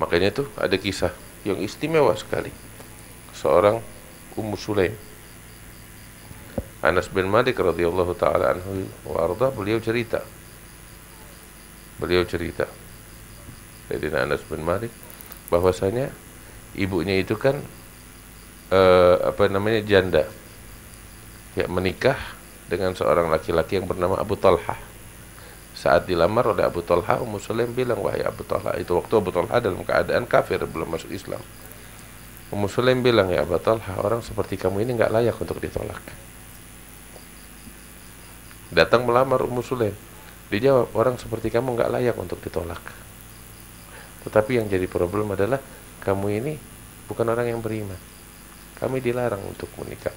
Makanya tuh ada kisah yang istimewa sekali. Seorang Ummu Sulaim, Anas bin Malik radhiyallahu taala anhu wa arda, beliau cerita Sayyidina Anas bin Malik bahwasanya ibunya itu kan janda, ya, menikah dengan seorang laki-laki yang bernama Abu Talha. Saat dilamar oleh Abu Talha, Ummu Sulaim bilang, wahai Abu Talha, itu waktu Abu Talha dalam keadaan kafir, belum masuk Islam. Ummu Sulaim bilang, ya Abu Talha, orang seperti kamu ini nggak layak untuk ditolak. Datang melamar Ummu Sulaim, dijawab, orang seperti kamu nggak layak untuk ditolak. Tetapi yang jadi problem adalah kamu ini bukan orang yang beriman. Kami dilarang untuk menikah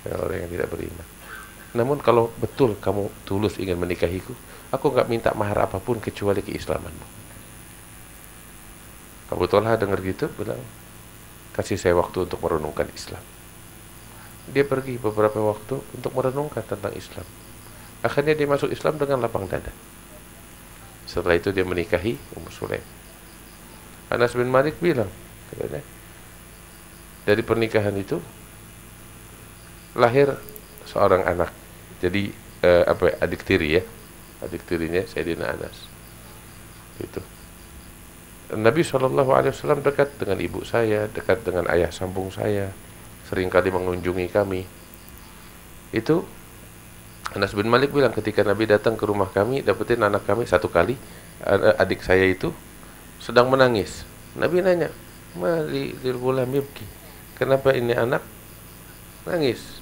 dengan orang yang tidak beriman. Namun kalau betul kamu tulus ingin menikahiku, aku nggak minta mahar apapun kecuali keislamanmu. Abu Talha dengar gitu bilang, kasih saya waktu untuk merenungkan Islam. Dia pergi beberapa waktu untuk merenungkan tentang Islam. Akhirnya dia masuk Islam dengan lapang dada. Setelah itu dia menikahi Ummu Sulaim. Anas bin Malik bilang, katanya, dari pernikahan itu lahir seorang anak. Jadi adik tiri ya, adik tirinya Sayyidina Anas. Itu. Nabi SAW dekat dengan ibu saya, dekat dengan ayah sambung saya, seringkali mengunjungi kami. Itu Anas bin Malik bilang, ketika Nabi datang ke rumah kami, dapetin anak kami satu kali, adik saya itu sedang menangis. Nabi nanya, "Mali lil ghulam yabki?" Kenapa ini anak nangis?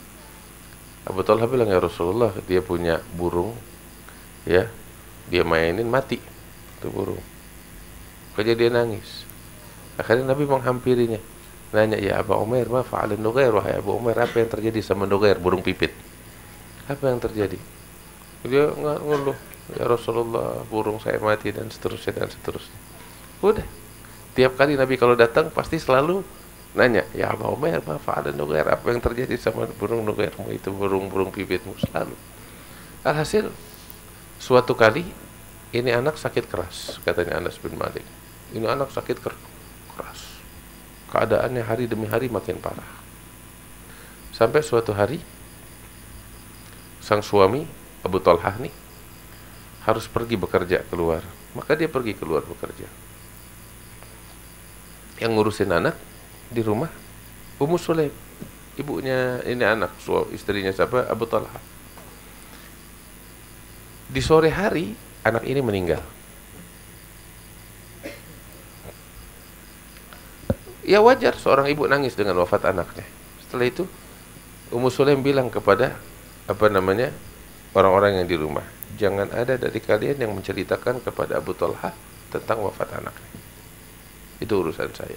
Abu Talha bilang, ya Rasulullah, dia punya burung, ya, dia mainin mati itu burung. Makanya dia nangis. Akhirnya Nabi menghampirinya, nanya, ya Abu Umair, ma fa'ala Nugair, wahai Abu Umair, apa yang terjadi sama Nugair, burung pipit? Apa yang terjadi? Dia ngeluh, ya Rasulullah, burung saya mati, dan seterusnya dan seterusnya. Udah, tiap kali Nabi kalau datang pasti selalu nanya, ya Abu Umair, ma fa'ala Nugair, apa yang terjadi sama burung Nugairmu itu, burung pipitmu, selalu. Alhasil, suatu kali ini anak sakit keras, katanya Anas bin Malik. Ini anak sakit keras. Keadaannya hari demi hari makin parah. Sampai suatu hari sang suami Abu Talha nih harus pergi bekerja keluar. Maka dia pergi keluar bekerja. Yang ngurusin anak di rumah Ummu Sulaim, ibunya ini anak, istrinya siapa? Abu Talha. Di sore hari anak ini meninggal. Ya wajar seorang ibu nangis dengan wafat anaknya. Setelah itu Ummu Sulaim bilang kepada orang-orang yang di rumah, jangan ada dari kalian yang menceritakan kepada Abu Talha tentang wafat anaknya. Itu urusan saya.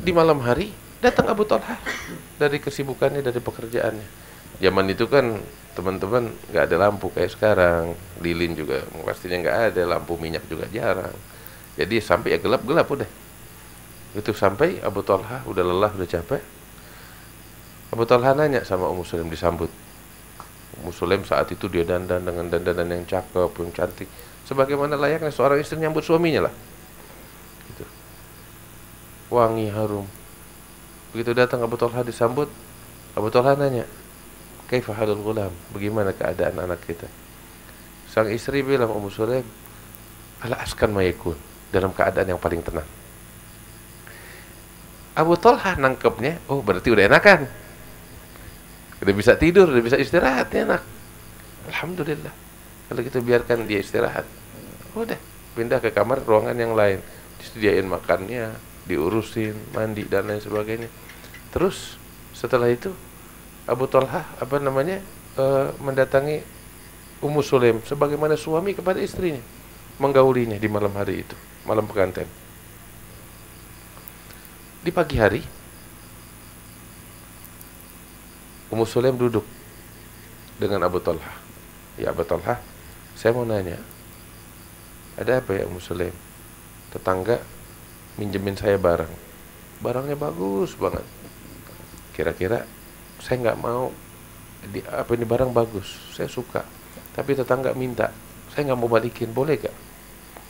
Di malam hari datang Abu Talha dari kesibukannya, dari pekerjaannya. Zaman itu kan teman-teman nggak ada lampu kayak sekarang, lilin juga pastinya nggak ada, lampu minyak juga jarang. Jadi sampai ya gelap-gelap udah. Itu sampai Abu Talha udah lelah, udah capek. Abu Talha nanya sama Ummu Sulaim, disambut. Ummu Sulaim saat itu dia dandan dengan dandanan yang cakep, yang cantik, sebagaimana layaknya seorang istri nyambut suaminya lah. Gitu. Wangi, harum. Begitu datang Abu Talha disambut, Abu Talha nanya, kaifa halul ghulam, bagaimana keadaan anak kita? Sang istri bilang, Ummu Sulaim, ala askan mayakun, dalam keadaan yang paling tenang. Abu Talha nangkepnya, oh berarti udah enakan, udah bisa tidur, udah bisa istirahat, enak. Alhamdulillah. Kalau kita biarkan dia istirahat, udah pindah ke kamar ruangan yang lain, disediain makannya, diurusin, mandi dan lain sebagainya. Terus setelah itu Abu Talha mendatangi Ummu Sulaim sebagaimana suami kepada istrinya, menggaulinya di malam hari itu, malam pengantin. Di pagi hari Ummu Sulaim duduk dengan Abu Talha. Ya Abu Talha, saya mau nanya, ada apa ya Ummu Sulaim? Tetangga minjemin saya barang, barangnya bagus banget. Kira-kira saya nggak mau, ini barang bagus, saya suka, tapi tetangga minta, saya nggak mau balikin, boleh gak?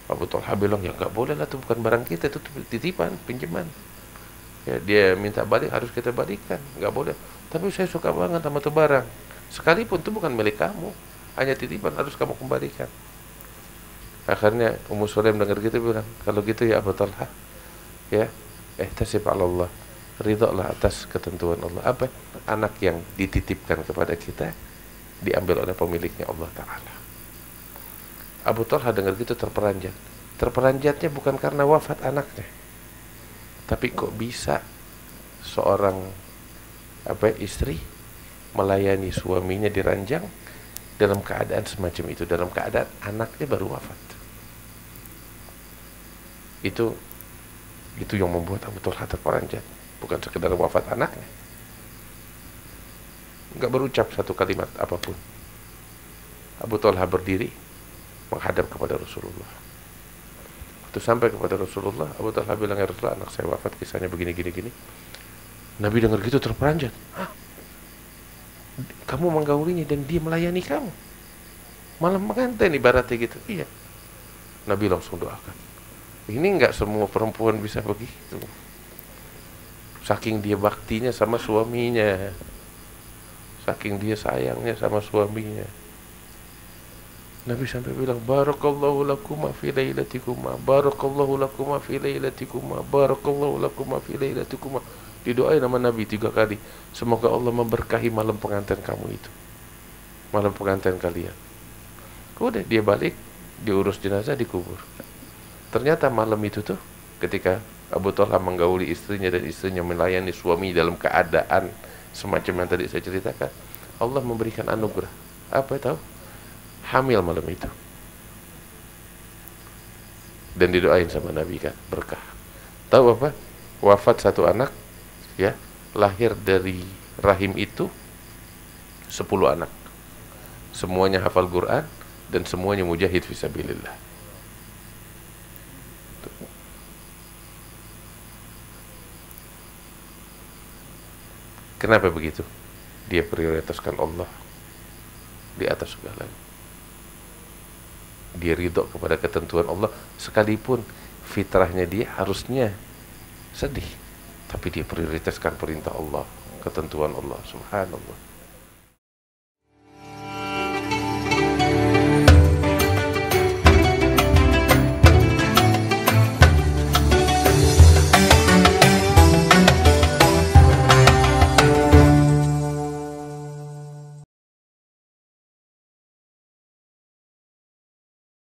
Abu Talha bilang, ya nggak boleh lah, itu bukan barang kita, itu titipan, pinjaman. Ya, dia minta balik, harus kita balikan, nggak boleh. Tapi saya suka banget sama itu barang, sekalipun itu bukan milik kamu, hanya titipan, harus kamu kembalikan. Akhirnya Ummu Sulaim dengar gitu bilang, kalau gitu ya Abu Talha, ya ihtasib 'ala Allah, ridholah atas ketentuan Allah. Apa? Anak yang dititipkan kepada kita diambil oleh pemiliknya Allah Ta'ala. Abu Talha dengar gitu terperanjat. Terperanjatnya bukan karena wafat anaknya, tapi kok bisa seorang istri melayani suaminya di ranjang dalam keadaan semacam itu, dalam keadaan anaknya baru wafat. Itu yang membuat Abu Talha terperanjat, bukan sekedar wafat anaknya. Enggak berucap satu kalimat apapun. Abu Talha berdiri menghadap kepada Rasulullah. Waktu sampai kepada Rasulullah, Abu Talha bilang, ya Rasulullah, anak saya wafat, kisahnya begini. Nabi dengar gitu terperanjat. Hah? Kamu menggaulinya dan dia melayani kamu, malah menganten ibaratnya gitu. Iya. Nabi langsung doakan. Ini enggak semua perempuan bisa begitu. Saking dia baktinya sama suaminya, saking dia sayangnya sama suaminya, Nabi sampai bilang, barakallahu lakuma fi lailatikuma, barakallahu lakuma fi lailatikuma, barakallahu lakuma fi lailatikuma. Didoain nama Nabi 3 kali, semoga Allah memberkahi malam pengantin kamu itu, malam pengantin kalian. Udah, dia balik, diurus jenazah, dikubur. Ternyata malam itu tuh, ketika Abu Talha menggauli istrinya dan istrinya melayani suami dalam keadaan semacam yang tadi saya ceritakan, Allah memberikan anugerah. Apa tahu? Hamil malam itu. Dan didoain sama Nabi kan, berkah. Tahu apa? Wafat satu anak, ya, lahir dari rahim itu 10 anak. Semuanya hafal Quran dan semuanya mujahid fisabilillah. Kenapa begitu? Dia prioritaskan Allah di atas segalanya. Dia ridho kepada ketentuan Allah, sekalipun fitrahnya dia harusnya sedih, tapi dia prioritaskan perintah Allah, ketentuan Allah. Subhanallah.